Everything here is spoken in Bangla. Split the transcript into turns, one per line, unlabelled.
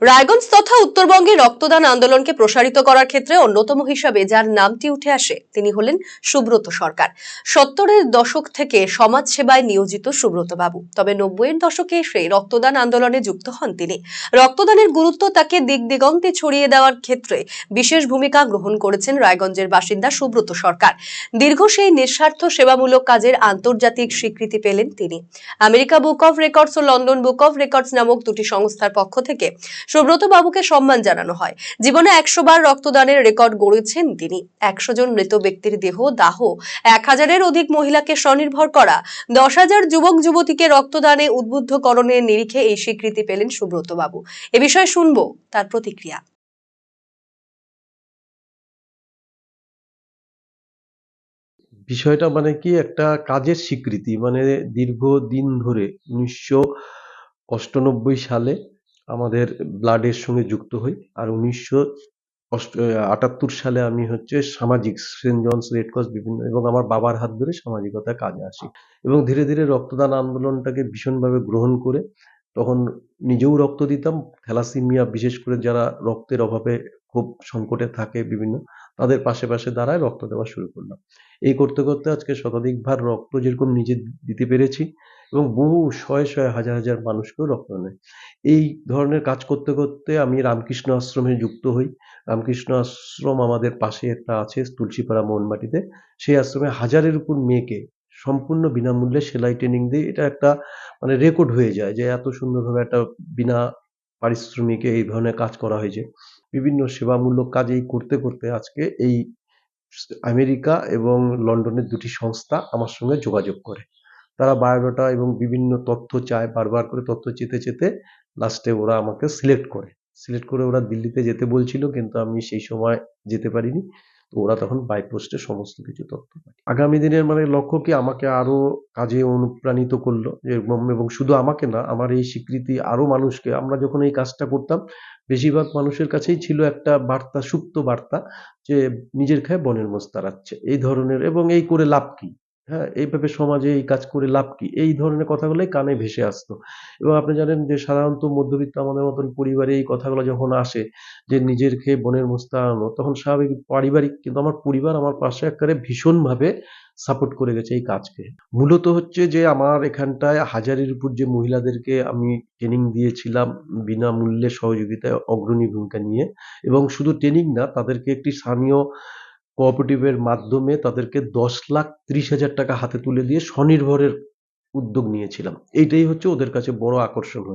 রায়গঞ্জ তথা উত্তরবঙ্গে রক্তদান আন্দোলনকে প্রসারিত করার ক্ষেত্রে অন্যতম হিসাবে যার নামটি উঠে আসে তিনি হলেন সুব্রত সরকার। 70-এর দশক থেকে সমাজ সেবায় নিয়োজিত সুব্রত বাবু, তবে 90-এর দশকে এসে রক্তদান আন্দোলনে যুক্ত হন তিনি। রক্তদানের গুরুত্ব তাকে দিক দিগন্তে ছড়িয়ে দেওয়ার ক্ষেত্রে বিশেষ ভূমিকা গ্রহণ করেছেন রায়গঞ্জের বাসিন্দা সুব্রত সরকার। দীর্ঘ সেই নিঃস্বার্থ সেবামূলক কাজের আন্তর্জাতিক স্বীকৃতি পেলেন তিনি। আমেরিকা বুক অফ রেকর্ডস ও লন্ডন বুক অফ রেকর্ডস নামক দুটি সংস্থার পক্ষ থেকে সুব্রত বাবুকে সম্মান জানানো হয়। জীবনে 100 বার রক্তদানের রেকর্ড গড়েছেন তিনি। 100 জন মৃত ব্যক্তির দেহ দাহ, 1000-এর অধিক মহিলাকে স্বনির্ভর করা, 10,000 যুবক যুবতীকে রক্তদানে উদ্বুদ্ধকরণের নিরিখে এই স্বীকৃতি পেলেন সুব্রত বাবু। এ বিষয়ে শুনবো তার প্রতিক্রিয়া।
বিষয়টা মানে কি একটা কাজের স্বীকৃতি, মানে দীর্ঘদিন ধরে 1998 সালে আমাদের ব্লাডের সঙ্গে যুক্ত হই। আর 1978 সালে আমি সামাজিক সেন্ট জনস রেড ক্রস বিভিন্ন এবং আমার বাবার হাত ধরে সামাজিকতার কাজে আসি এবং ধীরে ধীরে রক্তদান আন্দোলনটাকে ভীষণভাবে গ্রহণ করে তখন নিজেও রক্ত দিতাম। থ্যালাসেমিয়া বিশেষ করে যারা রক্তের অভাবে খুব সংকটে থাকে বিভিন্ন, তাদের পাশে পাশে দাঁড়ায় রক্ত দেওয়া শুরু করলাম। এই করতে করতে আজকে শতাধিক ভার রক্ত যেরকম নিজে দিতে পেরেছি এবং বহু শয়ে শয়ে হাজার হাজার মানুষকেও রক্ত নেয়। এই ধরনের কাজ করতে করতে আমি রামকৃষ্ণ আশ্রমে যুক্ত হই। রামকৃষ্ণ আশ্রম আমাদের পাশে একটা আছে তুলসীপাড়া মোহনবাটিতে। সেই আশ্রমে হাজারের উপর মেয়েকে সম্পূর্ণ বিনামূল্যে সেলাই ট্রেনিং দিয়ে এটা একটা মানে রেকর্ড হয়ে যায় যে এত সুন্দরভাবে একটা বিনা পারিশ্রমিকে এই ধরনের কাজ করা হয়েছে। বিভিন্ন সেবামূলক কাজ এই করতে করতে আজকে এই আমেরিকা এবং লন্ডনের দুটি সংস্থা আমার সঙ্গে যোগাযোগ করে। তারা বায়োডাটা এবং বিভিন্ন তথ্য চায়, বারবার করে তথ্য চেতে চেতে লাস্টে ওরা আমাকে সিলেক্ট করে ওরা দিল্লিতে যেতে বলছিল, কিন্তু আমি সেই সময় যেতে পারিনি। তো ওরা তখন বাই পোস্টে সমস্ত কিছু তথ্য পাঠায়। আগামী দিনের মানে লক্ষ্য কি আমাকে আরো কাজে অনুপ্রাণিত করলো এবং শুধু আমাকে না, আমার এই স্বীকৃতি আরো মানুষকে, আমরা যখন এই কাজটা করতাম বেশিরভাগ মানুষের কাছেই ছিল একটা বার্তা, সুপ্ত বার্তা যে নিজের খায় বনের মোষ তাড়াচ্ছে এই ধরনের, এবং এই করে লাভ কি, হ্যাঁ এইভাবে সমাজে এই কাজ করে লাভ কি, এই ধরনের কথাগুলোই কানে ভেসে আসতো। এবং আপনি জানেন যে সাধারণত মধ্যবিত্ত আমাদের মতন পরিবারে এই কথাগুলো যখন আসে যে নিজের খেয়ে বনের মোষ তাড়ানো, তখন স্বাভাবিক পারিবারিক, কিন্তু আমার পরিবার আমার পাশে একেবারে ভীষণভাবে সাপোর্ট করে গেছে এই কাজকে। মূলত যে আমার এখানটায় হাজারের উপর যে মহিলাদেরকে আমি ট্রেনিং দিয়েছিলাম বিনামূল্যে সহযোগিতায় অগ্রণী ভূমিকা নিয়ে, এবং শুধু ট্রেনিং না, তাদেরকে একটি স্থানীয় কোঅপারেটিভের মাধ্যমে তাদেরকে 10,30,000 টাকা হাতে তুলে দিয়ে স্বনির্ভরের উদ্যোগ নিয়েছিলাম। এইটাই ওদের কাছে বড় আকর্ষণ হয়েছে।